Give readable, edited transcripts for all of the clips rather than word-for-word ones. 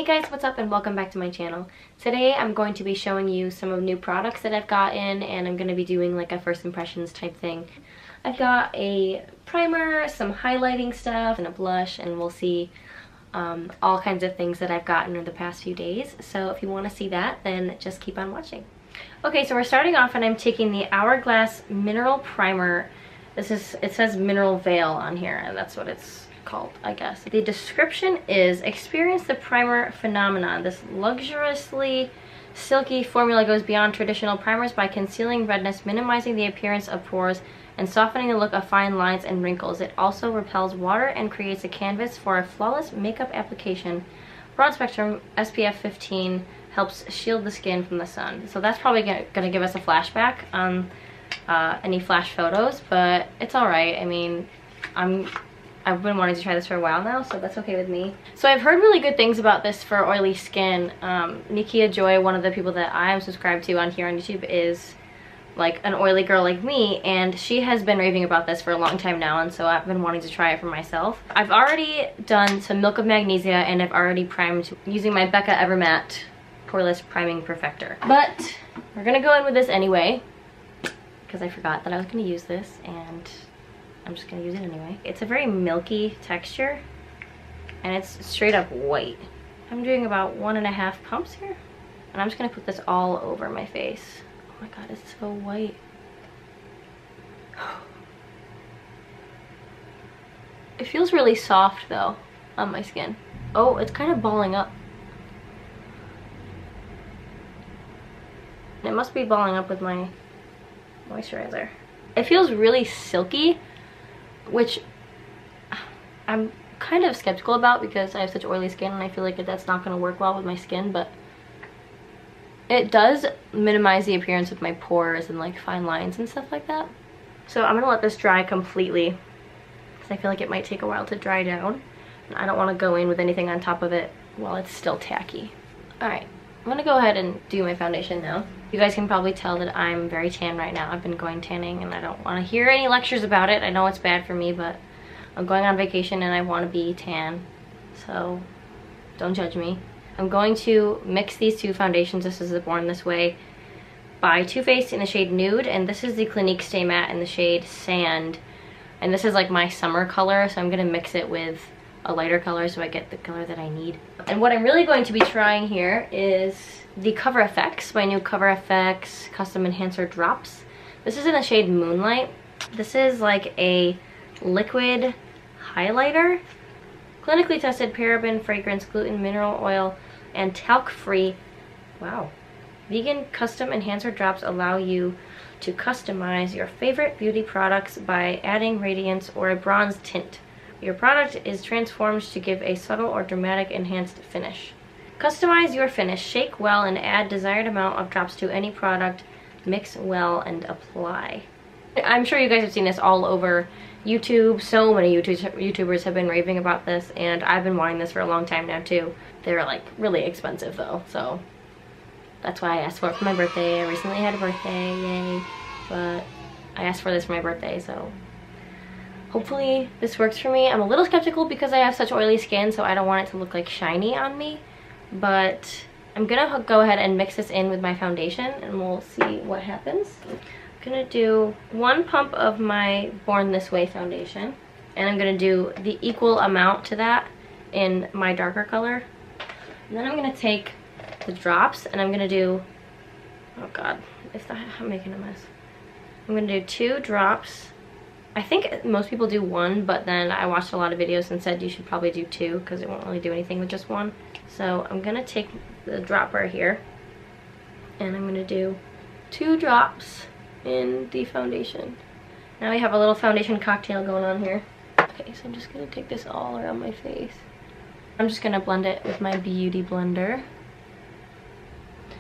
guys, what's up and welcome back to my channel. Today I'm going to be showing you some of new products that I've gotten, and I'm going to be doing like a first impressions type thing. I've got a primer, some highlighting stuff, and a blush, and we'll see all kinds of things that I've gotten in the past few days. So if you want to see that, then just keep on watching. Okay, so we're starting off and I'm taking the Hourglass Mineral Primer. It says Mineral Veil on here, and that's what it's called, I guess. The description is, experience the primer phenomenon. This luxuriously silky formula goes beyond traditional primers by concealing redness, minimizing the appearance of pores, and softening the look of fine lines and wrinkles. It also repels water and creates a canvas for a flawless makeup application. Broad spectrum, SPF 15, helps shield the skin from the sun. So that's probably gonna give us a flashback on any flash photos, but it's alright. I mean, I've been wanting to try this for a while now, so that's okay with me. So I've heard really good things about this for oily skin. Nikia Joy, one of the people that I am subscribed to on here on YouTube, is like an oily girl like me, and she has been raving about this for a long time now, and so I've been wanting to try it for myself. I've already done some Milk of Magnesia, and I've already primed using my Becca Evermatte Poreless Priming Perfector. But we're gonna go in with this anyway, because I forgot that I was gonna use this, and I'm just gonna use it anyway. It's a very milky texture, and it's straight up white. I'm doing about 1.5 pumps here, and I'm just gonna put this all over my face. Oh my god, it's so white. It feels really soft though on my skin. Oh, it's kind of balling up. It must be balling up with my moisturizer. It feels really silky, which I'm kind of skeptical about because I have such oily skin and I feel like that's not going to work well with my skin, but it does minimize the appearance of my pores and like fine lines and stuff like that. So I'm going to let this dry completely because I feel like it might take a while to dry down, and I don't want to go in with anything on top of it while it's still tacky. Alright, I'm going to go ahead and do my foundation now. You guys can probably tell that I'm very tan right now. I've been going tanning and I don't want to hear any lectures about it. I know it's bad for me, but I'm going on vacation and I want to be tan, so don't judge me. I'm going to mix these two foundations. This is the Born This Way by Too Faced in the shade Nude, and this is the Clinique Stay Matte in the shade Sand. And this is like my summer color, so I'm going to mix it with a lighter color so I get the color that I need. And what I'm really going to be trying here is the Cover FX, my new Cover FX Custom Enhancer Drops. This is in the shade Moonlight. This is like a liquid highlighter. Clinically tested, paraben, fragrance, gluten, mineral oil, and talc-free. Wow. Vegan Custom Enhancer Drops allow you to customize your favorite beauty products by adding radiance or a bronze tint. Your product is transformed to give a subtle or dramatic enhanced finish. Customize your finish, shake well, and add desired amount of drops to any product. Mix well and apply. I'm sure you guys have seen this all over YouTube. So many YouTubers have been raving about this, and I've been wanting this for a long time now too. They're like really expensive though, so that's why I asked for it for my birthday. I recently had a birthday, yay, but I asked for this for my birthday, so hopefully this works for me. I'm a little skeptical because I have such oily skin, so I don't want it to look like shiny on me. But I'm gonna go ahead and mix this in with my foundation and we'll see what happens. I'm gonna do 1 pump of my Born This Way foundation, and I'm gonna do the equal amount to that in my darker color. And then I'm gonna take the drops and I'm gonna do, oh god, I'm making a mess. I'm gonna do 2 drops. I think most people do 1, but then I watched a lot of videos and said you should probably do 2 because it won't really do anything with just 1. So I'm gonna take the dropper here and I'm gonna do 2 drops in the foundation. Now we have a little foundation cocktail going on here. Okay, so I'm just gonna take this all around my face. I'm just gonna blend it with my beauty blender.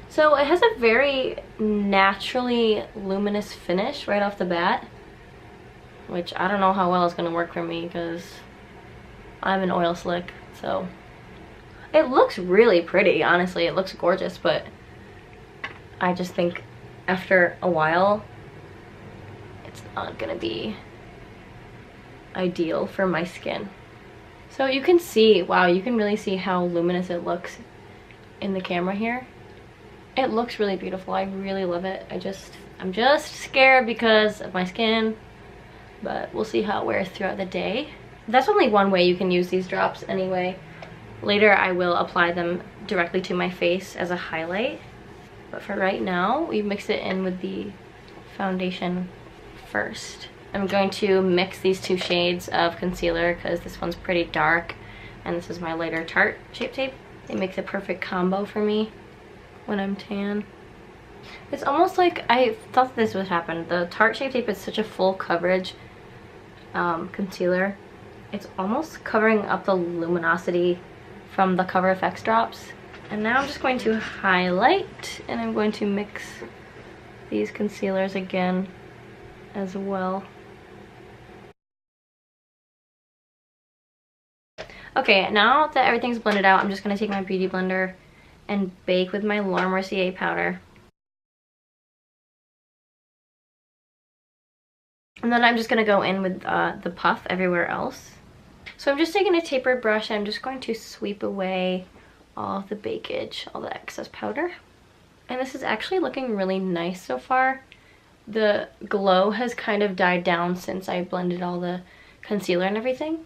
So it has a very naturally luminous finish right off the bat, which I don't know how well it's gonna work for me because I'm an oil slick. So it looks really pretty, honestly. It looks gorgeous, but I just think after a while it's not gonna be ideal for my skin. So you can see, wow, you can really see how luminous it looks in the camera here. It looks really beautiful. I really love it. I'm just scared because of my skin, but we'll see how it wears throughout the day. That's only one way you can use these drops anyway. Later I will apply them directly to my face as a highlight, but for right now we mix it in with the foundation first. I'm going to mix these two shades of concealer because this one's pretty dark and this is my lighter Tarte Shape Tape. It makes a perfect combo for me when I'm tan. It's almost like I thought this would happen. The Tarte Shape Tape is such a full coverage concealer. It's almost covering up the luminosity from the Cover FX drops. And now I'm just going to highlight, and I'm going to mix these concealers again as well. Okay, now that everything's blended out, I'm just going to take my Beauty Blender and bake with my Laura Mercier powder. And then I'm just going to go in with the puff everywhere else. So I'm just taking a tapered brush and I'm just going to sweep away all of the bakage, all the excess powder. And this is actually looking really nice so far. The glow has kind of died down since I blended all the concealer and everything.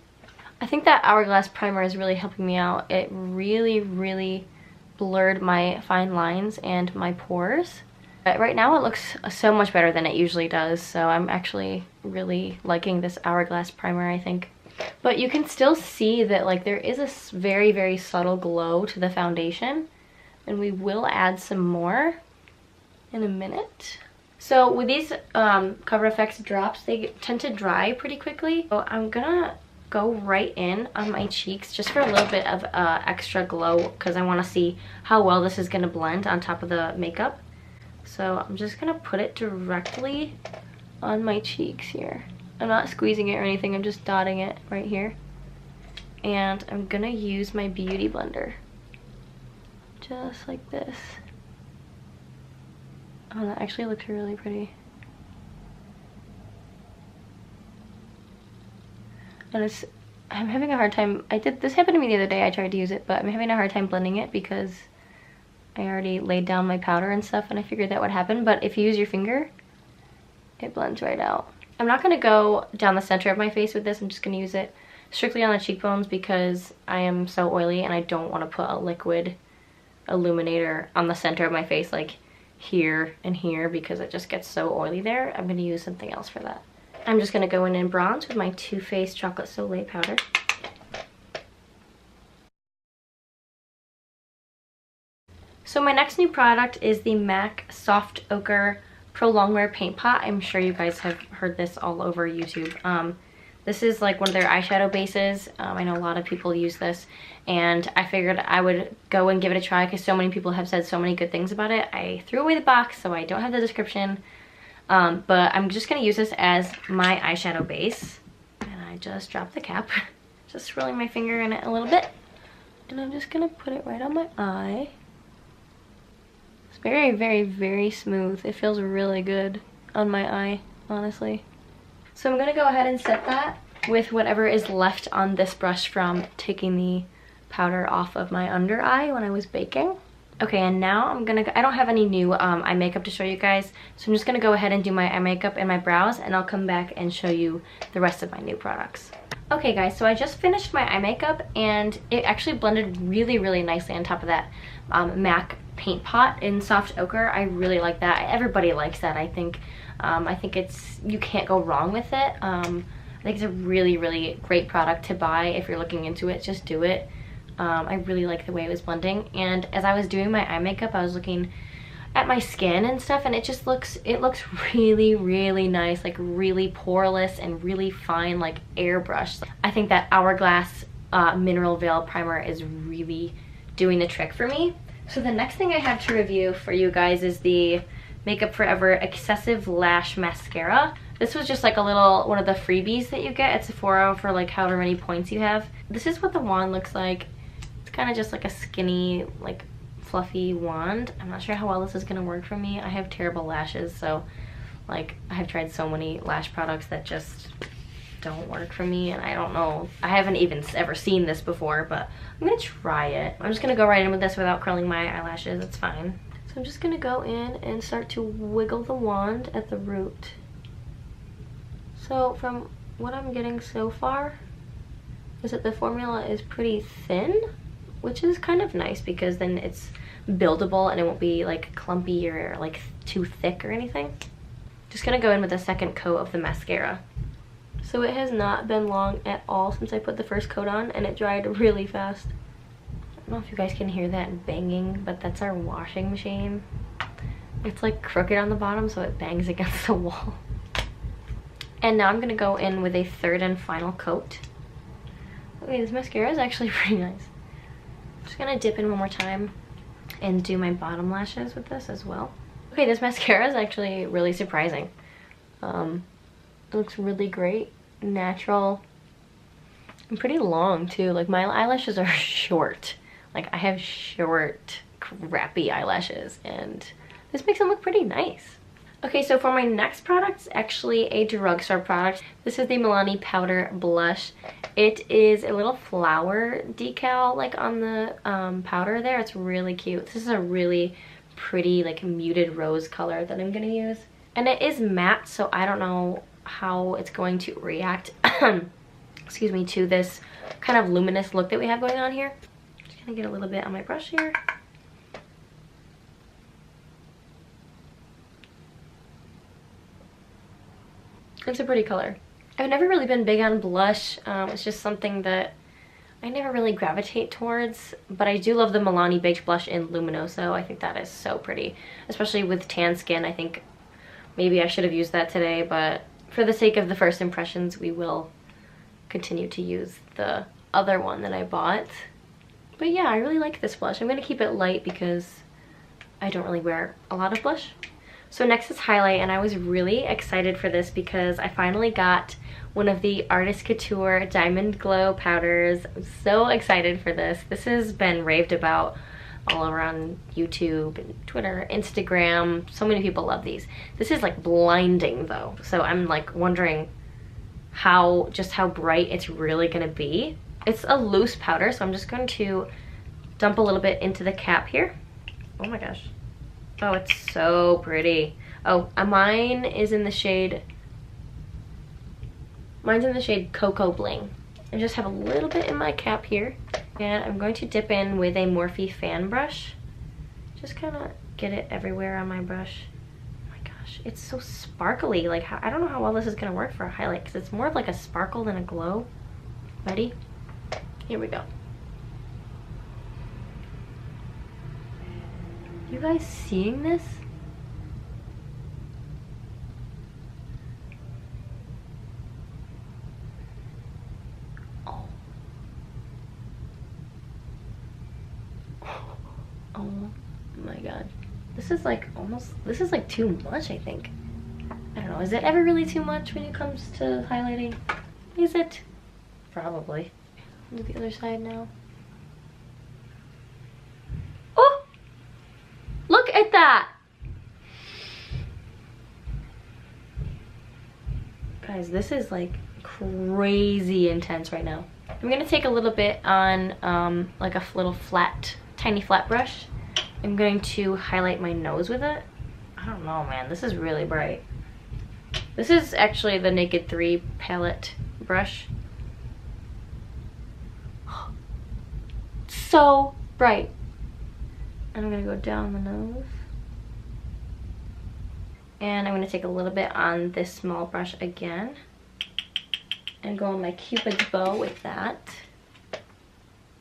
I think that Hourglass primer is really helping me out. It really blurred my fine lines and my pores. But right now it looks so much better than it usually does, so I'm actually really liking this Hourglass primer, I think. But you can still see that like there is a very subtle glow to the foundation, and we will add some more in a minute. So with these Cover FX drops, they tend to dry pretty quickly. So I'm gonna go right in on my cheeks just for a little bit of extra glow because I want to see how well this is gonna blend on top of the makeup. So I'm just gonna put it directly on my cheeks here. I'm not squeezing it or anything, I'm just dotting it right here. And I'm gonna use my Beauty Blender. Just like this. Oh, that actually looks really pretty. And I'm having a hard time, this happened to me the other day, I tried to use it, but I'm having a hard time blending it because I already laid down my powder and stuff and I figured that would happen, but if you use your finger, it blends right out. I'm not going to go down the center of my face with this. I'm just going to use it strictly on the cheekbones because I am so oily and I don't want to put a liquid illuminator on the center of my face like here and here because it just gets so oily there. I'm going to use something else for that. I'm just going to go in and bronze with my Too Faced Chocolate Soleil powder. So my next new product is the MAC Soft Ochre Pro Longwear Paint Pot. I'm sure you guys have heard this all over YouTube. This is like one of their eyeshadow bases. I know a lot of people use this and I figured I would go and give it a try because so many people have said so many good things about it. I threw away the box so I don't have the description, but I'm just going to use this as my eyeshadow base. And I just dropped the cap, just swirling my finger in it a little bit. And I'm just going to put it right on my eye. Very smooth. It feels really good on my eye, honestly. So I'm gonna go ahead and set that with whatever is left on this brush from taking the powder off of my under eye when I was baking. Okay, and now I don't have any new eye makeup to show you guys, so I'm just gonna go ahead and do my eye makeup and my brows, and I'll come back and show you the rest of my new products. Okay guys, so I just finished my eye makeup and it actually blended really nicely on top of that MAC paint pot in Soft Ochre. I really like that. Everybody likes that, I think. I think you can't go wrong with it. I think it's a really great product to buy if you're looking into it. Just do it. I really like the way it was blending, and as I was doing my eye makeup I was looking at my skin and stuff, and it looks really nice, like really poreless and really fine, like airbrushed. I think that Hourglass Mineral Veil Primer is really doing the trick for me. So the next thing I have to review for you guys is the Makeup Forever Excessive Lash Mascara. This was just like a little one of the freebies that you get at Sephora for like however many points you have. This is what the wand looks like. It's kind of just like a skinny, like fluffy wand. I'm not sure how well this is gonna work for me. I have terrible lashes, so like I have tried so many lash products that just don't work for me, and I don't know. I haven't even ever seen this before, but I'm gonna try it. I'm just gonna go right in with this without curling my eyelashes. It's fine. So I'm just gonna go in and start to wiggle the wand at the root. So from what I'm getting so far is that the formula is pretty thin, which is kind of nice because then it's buildable and it won't be like clumpy or like too thick or anything. Just gonna go in with a second coat of the mascara. So it has not been long at all since I put the first coat on, and it dried really fast. I don't know if you guys can hear that banging, but that's our washing machine. It's like crooked on the bottom, so it bangs against the wall. And now I'm gonna go in with a third and final coat. Okay, this mascara is actually pretty nice. I'm just gonna dip in one more time and do my bottom lashes with this as well. Okay, this mascara is actually really surprising. It looks really great, natural, and pretty long too. Like my eyelashes are short. Like I have short, crappy eyelashes, and this makes them look pretty nice. Okay, so for my next product, it's actually a drugstore product. This is the Milani Powder Blush. It is a little flower decal like on the powder there. It's really cute. This is a really pretty like muted rose color that I'm gonna use. And it is matte, so I don't know how it's going to react excuse me, to this kind of luminous look that we have going on here. Just gonna get a little bit on my brush here. It's a pretty color. I've never really been big on blush. It's just something that I never really gravitate towards, but I do love the Milani Baked Blush in Luminoso. I think that is so pretty, especially with tan skin. I think maybe I should have used that today, but for the sake of the first impressions, we will continue to use the other one that I bought. But yeah, I really like this blush. I'm gonna keep it light because I don't really wear a lot of blush. So next is highlight, and I was really excited for this because I finally got one of the Artist Couture Diamond Glow powders. I'm so excited for this. This has been raved about all around YouTube and Twitter, Instagram. So many people love these. This is like blinding though. So I'm like wondering just how bright it's really gonna be. It's a loose powder, so I'm just going to dump a little bit into the cap here. Oh my gosh. Oh, it's so pretty. Oh, mine is in the shade, mine's in the shade Cocoa Bling. I just have a little bit in my cap here, and I'm going to dip in with a Morphe fan brush. Just kind of get it everywhere on my brush. Oh my gosh, it's so sparkly. Like, I don't know how well this is gonna work for a highlight because it's more of like a sparkle than a glow. Ready? Here we go. You guys seeing this? Oh. Oh my god. This is like this is like too much, I think. I don't know, is it ever really too much when it comes to highlighting? Is it? Probably. Do the other side now. Look at that! Guys, this is like crazy intense right now. I'm gonna take a little bit on like a little tiny flat brush. I'm going to highlight my nose with it. I don't know, man, this is really bright. This is actually the Naked 3 palette brush. So bright. And I'm gonna go down the nose. And I'm gonna take a little bit on this small brush again and go on my Cupid's bow with that.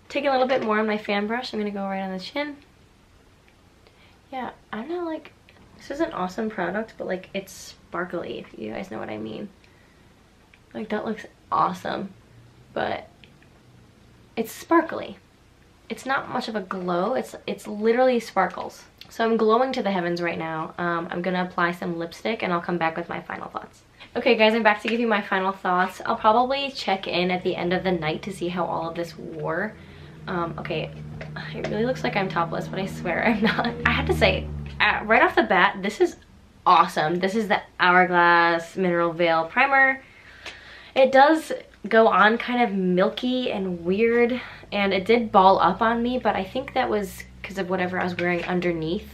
Take a little bit more on my fan brush. I'm gonna go right on the chin. Yeah, I'm not like, this is an awesome product, but like it's sparkly, if you guys know what I mean. Like that looks awesome, but it's sparkly. It's not much of a glow, it's literally sparkles. So I'm glowing to the heavens right now. I'm gonna apply some lipstick and I'll come back with my final thoughts. Okay guys, I'm back to give you my final thoughts. I'll probably check in at the end of the night to see how all of this wore. Okay, it really looks like I'm topless, but I swear I'm not. I have to say, right off the bat, this is awesome. This is the Hourglass Mineral Veil Primer. It does go on kind of milky and weird, and it did ball up on me, but I think that was because of whatever I was wearing underneath.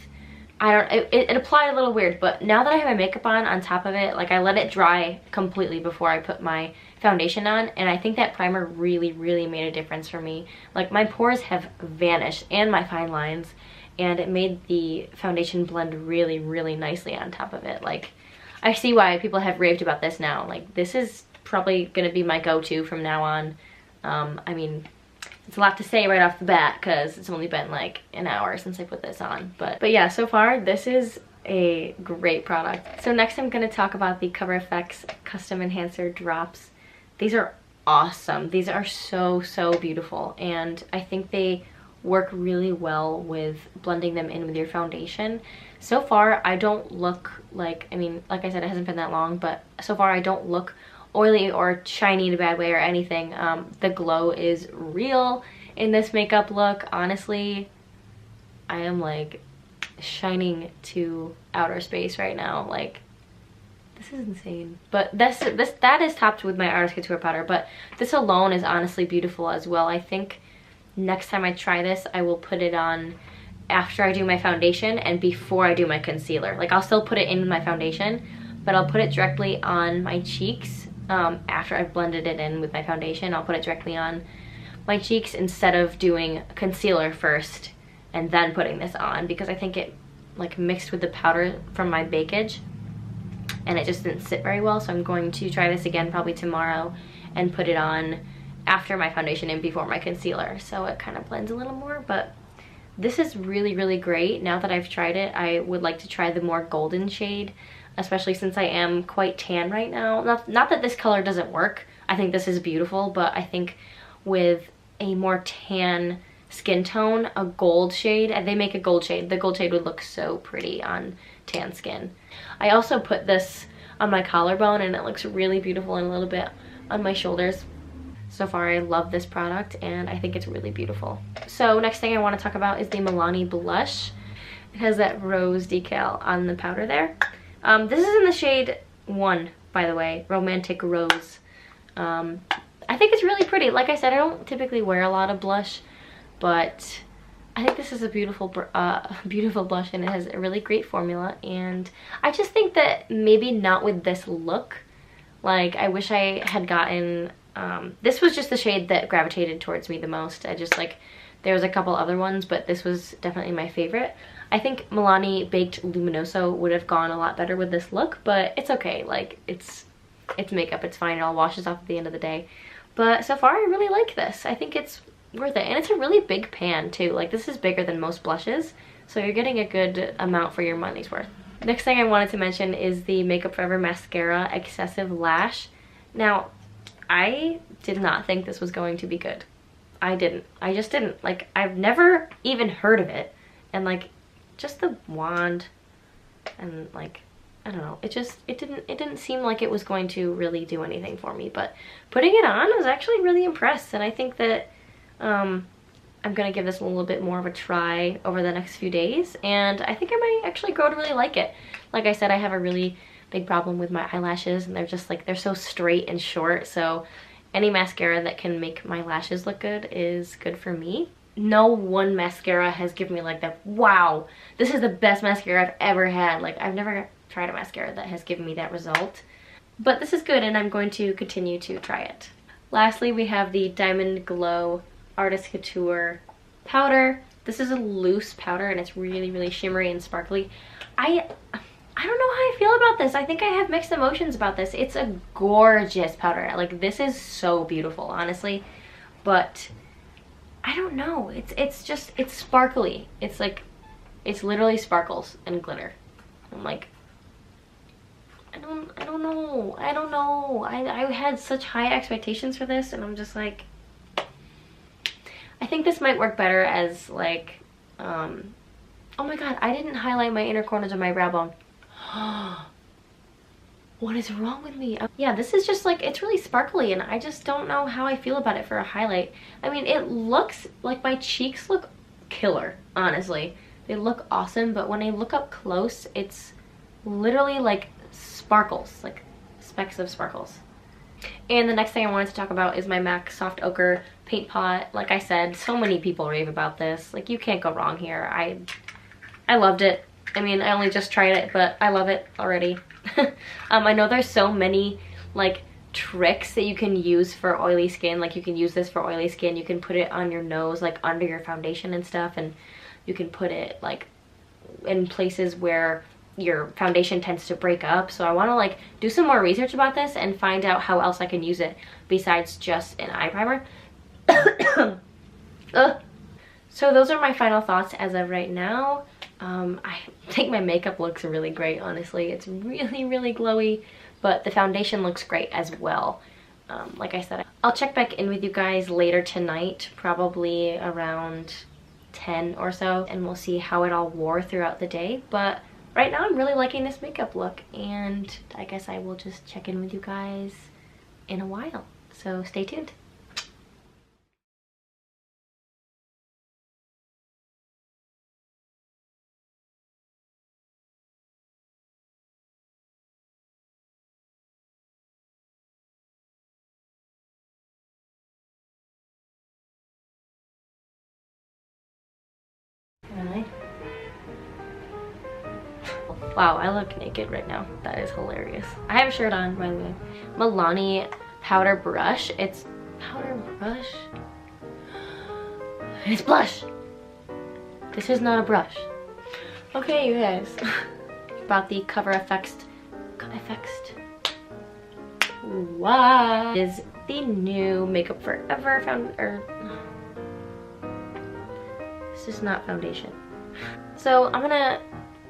It applied a little weird, but now that I have my makeup on top of it, like I let it dry completely before I put my foundation on, and I think that primer really, really made a difference for me. Like my pores have vanished and my fine lines, and it made the foundation blend really, really nicely on top of it. Like I see why people have raved about this now. Like this is probably gonna be my go-to from now on. I mean, it's a lot to say right off the bat because it's only been like an hour since I put this on. But yeah, so far this is a great product. So next I'm going to talk about the Cover FX Custom Enhancer Drops. These are awesome. These are so, so beautiful. And I think they work really well with blending them in with your foundation. So far I don't look like, I mean, like I said, it hasn't been that long, but so far I don't look oily or shiny in a bad way or anything. The glow is real in this makeup look. Honestly, I am like shining to outer space right now. Like this is insane. But that is topped with my Artist Couture powder, but this alone is honestly beautiful as well. I think next time I try this, I will put it on after I do my foundation and before I do my concealer. Like I'll still put it in with my foundation, but I'll put it directly on my cheeks. After I've blended it in with my foundation, I'll put it directly on my cheeks instead of doing concealer first and then putting this on, because I think it like mixed with the powder from my bakage and it just didn't sit very well. So I'm going to try this again probably tomorrow and put it on after my foundation and before my concealer, so it kind of blends a little more. But this is really, really great. Now that I've tried it, I would like to try the more golden shade, especially since I am quite tan right now. Not that this color doesn't work. I think this is beautiful, but I think with a more tan skin tone, a gold shade, and they make a gold shade. The gold shade would look so pretty on tan skin. I also put this on my collarbone and it looks really beautiful, and a little bit on my shoulders. So far I love this product and I think it's really beautiful. So next thing I want to talk about is the Milani blush. It has that rose decal on the powder there. This is in the shade 1, by the way, Romantic Rose. I think it's really pretty. Like I said, I don't typically wear a lot of blush, but I think this is a beautiful beautiful blush, and it has a really great formula. And I just think that maybe not with this look. Like I wish I had gotten, this was just the shade that gravitated towards me the most. I just like, there was a couple other ones, but this was definitely my favorite. I think Milani Baked Luminoso would have gone a lot better with this look, but it's okay. Like it's makeup, it's fine. It all washes off at the end of the day. But so far I really like this. I think it's worth it. And it's a really big pan too. Like this is bigger than most blushes, so you're getting a good amount for your money's worth. Next thing I wanted to mention is the Makeup Forever Mascara Excessive Lash. Now, I did not think this was going to be good. I just didn't. Like, I've never even heard of it. And like, just the wand and like, I don't know, it didn't seem like it was going to really do anything for me. But putting it on, I was actually really impressed, and I think that I'm gonna give this a little bit more of a try over the next few days, and I think I might actually grow to really like it. Like I said, I have a really big problem with my eyelashes, and they're just like, they're so straight and short, so any mascara that can make my lashes look good is good for me. No one mascara has given me like that, wow, this is the best mascara I've ever had. Like, I've never tried a mascara that has given me that result. But this is good, and I'm going to continue to try it. Lastly, we have the Diamond Glow Artist Couture powder. This is a loose powder, and it's really, really shimmery and sparkly. I don't know how I feel about this. I think I have mixed emotions about this. It's a gorgeous powder. Like, this is so beautiful, honestly. But I don't know. It's just, it's sparkly. It's like, it's literally sparkles and glitter. I'm like, I don't know. I had such high expectations for this, and I'm just like, I think this might work better as like, oh my god, I didn't highlight my inner corners of my brow bone. What is wrong with me? Yeah, this is just like, it's really sparkly, and I just don't know how I feel about it for a highlight. I mean, it looks like my cheeks look killer, honestly. They look awesome, but when I look up close, it's literally like sparkles, like specks of sparkles. And the next thing I wanted to talk about is my MAC Soft Ochre paint pot. Like I said, so many people rave about this. Like, you can't go wrong here. I loved it. I mean, I only just tried it, but I love it already. I know there's so many like tricks that you can use for oily skin. Like, you can use this for oily skin. You can put it on your nose, like under your foundation and stuff, and you can put it like in places where your foundation tends to break up. So I want to like do some more research about this and find out how else I can use it besides just an eye primer. So those are my final thoughts as of right now. I think my makeup looks really great, honestly. It's really glowy, but the foundation looks great as well. Like I said, I'll check back in with you guys later tonight, probably around 10 or so, and we'll see how it all wore throughout the day. But right now I'm really liking this makeup look, and I guess I will just check in with you guys in a while. So stay tuned. Really? Wow, I look naked right now. That is hilarious. I have a shirt on, by the way. Milani powder brush. It's powder brush. It's blush. This is not a brush. Okay, you guys. About the Cover FX. What is the new Makeup Forever this is not foundation. So I'm gonna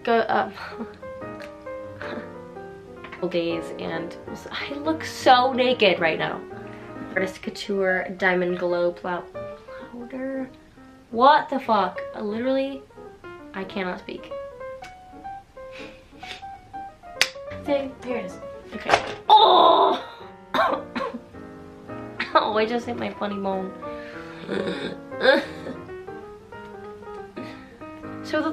go up days, and I look so naked right now. Artist Couture Diamond Glow powder. What the fuck? Literally, I cannot speak. See, here it is. Okay. Oh! Oh, I just hit my funny bone. So